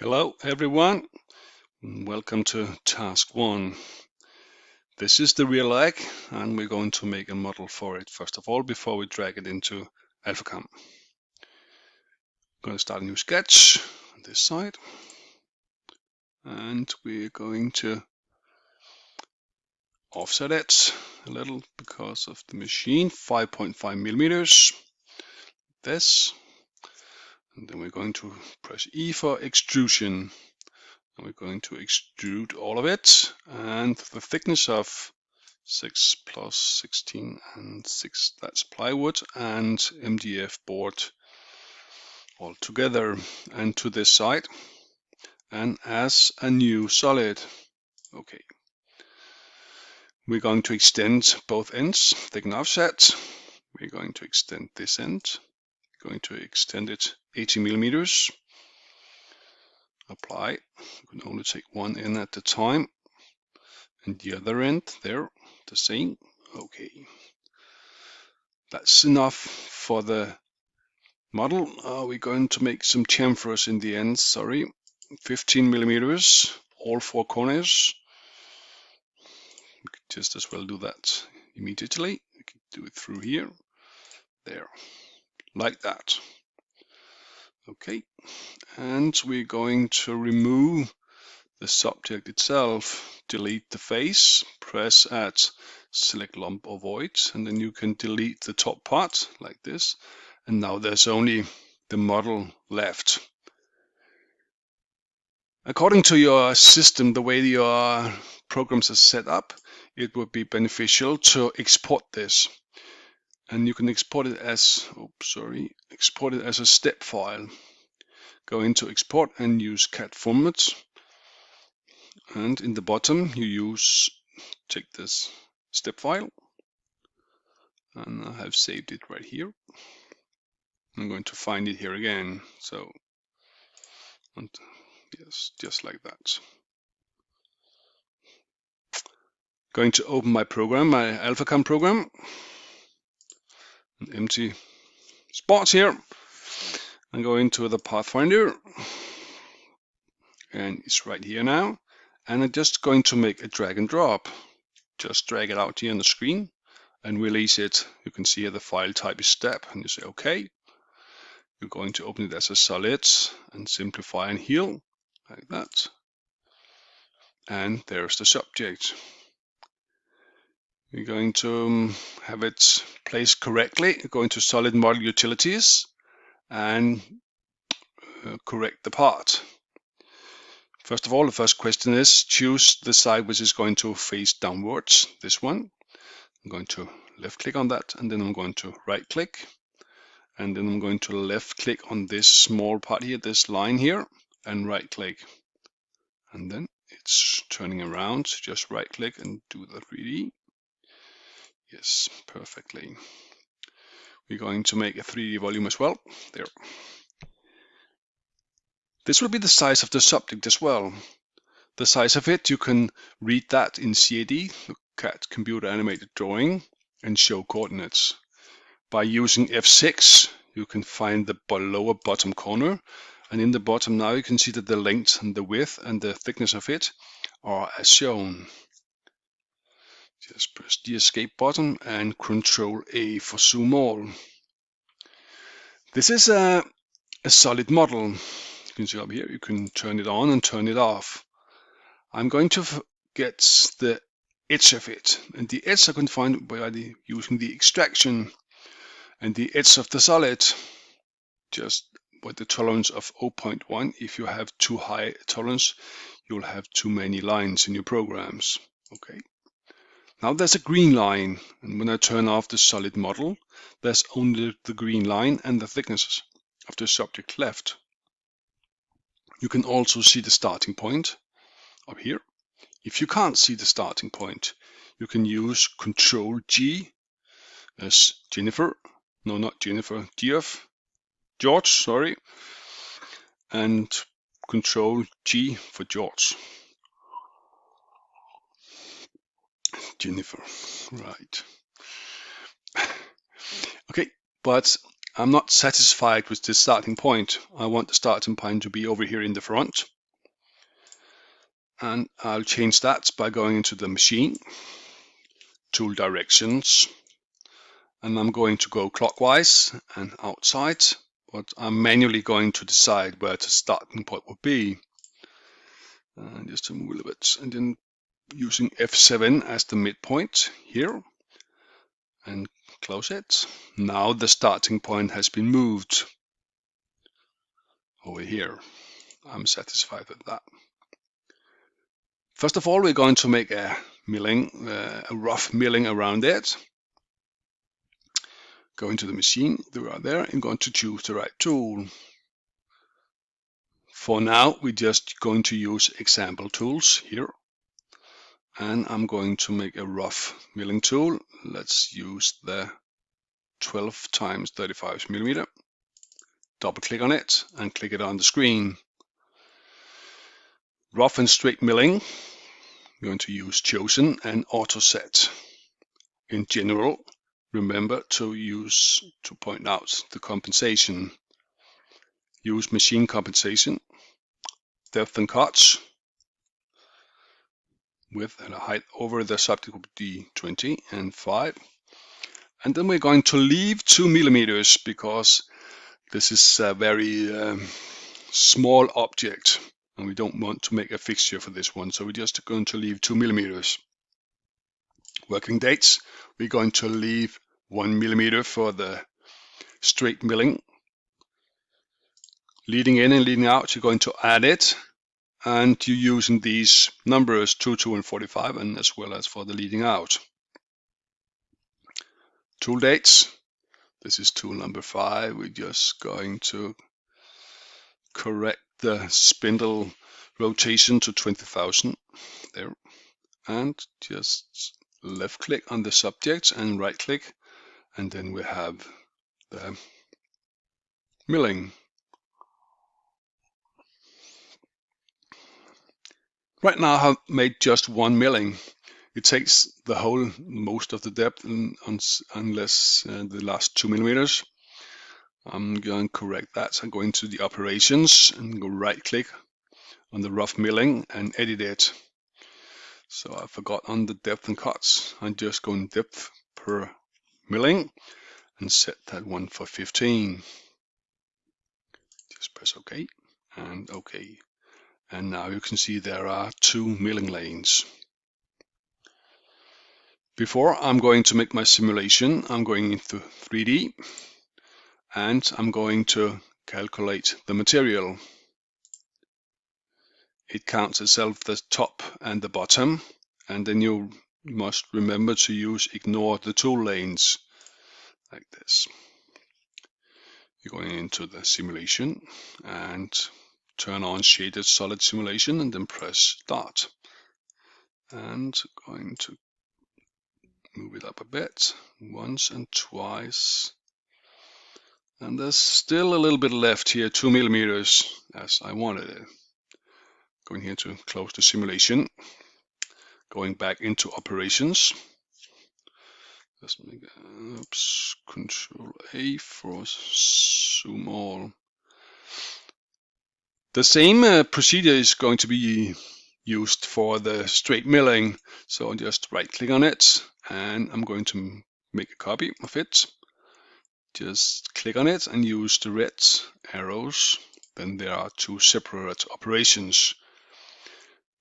Hello everyone, welcome to Task1. This is the real egg and we're going to make a model for it first of all before we drag it into AlphaCam. I'm going to start a new sketch on this side and we're going to offset it a little because of the machine, 5.5 millimeters, this, and then we're going to press E for extrusion. And we're going to extrude all of it, and the thickness of 6 plus 16 and 6, that's plywood and MDF board all together and to this side and as a new solid. Okay, we're going to extend both ends, thicken offset. We're going to extend this end, we're going to extend it 80 millimeters. Apply. You can only take one end at a time, and the other end there the same. Okay, that's enough for the model. We're going to make some chamfers in the end. 15 millimeters, all four corners. We could just as well do that immediately. We can do it through here, there, like that. Okay, and we're going to remove the subject itself, delete the face, press at select lump or void, and then you can delete the top part like this. And now there's only the model left. According to your system, the way your programs are set up, it would be beneficial to export this. And you can export it as, export it as a step file. Go into export and use CAD format. And in the bottom, you take this step file. And I have saved it right here. I'm going to find it here again. So, and yes, just like that. Going to open my program, my AlphaCam program. An empty spot here. I'm going to the Pathfinder. And it's right here now. And I'm just going to make a drag and drop. Just drag it out here on the screen and release it. You can see here the file type is step, and you say OK. You're going to open it as a solid and simplify and heal like that. And there's the subject. We're going to have it placed correctly. We're going to solid model utilities and correct the part. First of all, the first question is choose the side which is going to face downwards, this one. I'm going to left click on that, and then I'm going to right click, and then I'm going to left click on this small part here, this line here, and right click. And then it's turning around, just right click and do the 3D. Yes, perfectly. We're going to make a 3D volume as well, there. This will be the size of the subject as well. The size of it, you can read that in CAD, the CAD Computer Animated Drawing, and show coordinates. By using F6, you can find the lower bottom corner, and in the bottom now you can see that the length and the width and the thickness of it are as shown. Just press the escape button and Control A for zoom all. This is a solid model. You can see up here, you can turn it on and turn it off. I'm going to get the edge of it, and the edge I can find by using the extraction, and the edge of the solid just with the tolerance of 0.1. If you have too high tolerance, you'll have too many lines in your programs. Okay. Now there's a green line, and when I turn off the solid model, there's only the green line and the thicknesses of the subject left. You can also see the starting point up here. If you can't see the starting point, you can use Control G as Jennifer, no, not Jennifer, George, sorry, and Control G for George. Jennifer, right. Okay, but I'm not satisfied with this starting point. I want the starting point to be over here in the front. and I'll change that by going into the machine, tool directions, and I'm going to go clockwise and outside, but I'm manually going to decide where the starting point would be. And just to move a little bit, and then using F7 as the midpoint here, and close it. Now the starting point has been moved over here. I'm satisfied with that. First of all, we're going to make a milling, a rough milling around it. Go into the machine, right there, and going to choose the right tool. For now, we're just going to use example tools here. And I'm going to make a rough milling tool. Let's use the 12 times 35 millimeter. Double click on it and click it on the screen. Rough and straight milling. I'm going to use chosen and auto set. In general, remember to point out the compensation. Use machine compensation, depth and cuts, width and height over the subject will be 20 and 5. And then we're going to leave 2 millimeters because this is a very small object and we don't want to make a fixture for this one. So we're just going to leave 2 millimeters. Working dates, we're going to leave 1 millimeter for the straight milling. Leading in and leading out, you're going to add it, and you're using these numbers 2, 2, and 45, and as well as for the leading out. Tool dates, this is tool number 5. We're just going to correct the spindle rotation to 20,000 there, and just left click on the subject and right click, and then we have the milling. Right now I have made just one milling. It takes the most of the depth unless the last 2 millimeters. I'm going to correct that. So I'm going to the operations and go right click on the rough milling and edit it. So I forgot on the depth and cuts. I'm just going depth per milling and set that one for 15. Just press OK and OK. And now you can see there are 2 milling lanes. Before I'm going to make my simulation, I'm going into 3D and I'm going to calculate the material. It counts itself the top and the bottom, and then you must remember to ignore the tool lanes like this. You're going into the simulation and turn on shaded solid simulation and then press start. And going to move it up a bit, once and twice. And there's still a little bit left here, 2 millimeters as I wanted it. Going here to close the simulation. Going back into operations. Let's make Control A for zoom all. The same procedure is going to be used for the straight milling. So I'll just right click on it and I'm going to make a copy of it. Just click on it and use the red arrows. Then there are 2 separate operations.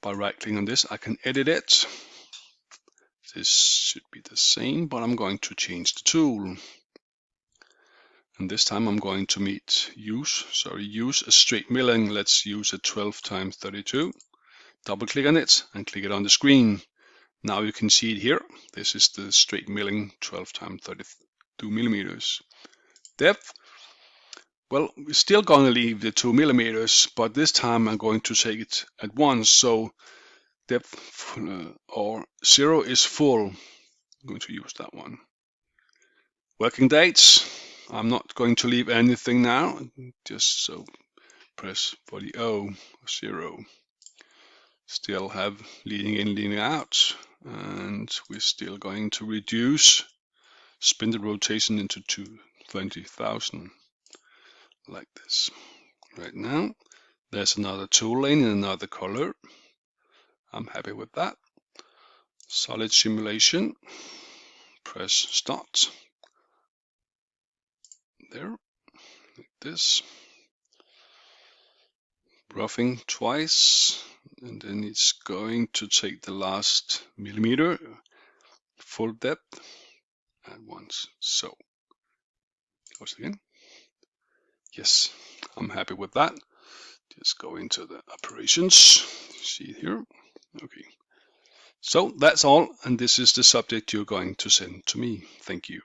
By right clicking on this, I can edit it. This should be the same, but I'm going to change the tool. And this time I'm going to use a straight milling. Let's use a 12 times 32. Double click on it and click it on the screen. Now you can see it here. This is the straight milling 12 times 32 millimeters. Depth. Well, we're still going to leave the 2 millimeters, but this time I'm going to take it at once. So depth or 0 is full. I'm going to use that one. Working dates. I'm not going to leave anything now. Just so press for the O, 0. Still have leading in, leading out. And we're still going to reduce spindle rotation into 20,000. Like this. Right now, there's another tool lane in another color. I'm happy with that. Solid simulation. Press start. There, like this. Roughing twice, and then it's going to take the last millimeter, full depth, at once. So, close again. Yes, I'm happy with that. Just go into the operations. See it here. Okay. So that's all, and this is the subject you're going to send to me. Thank you.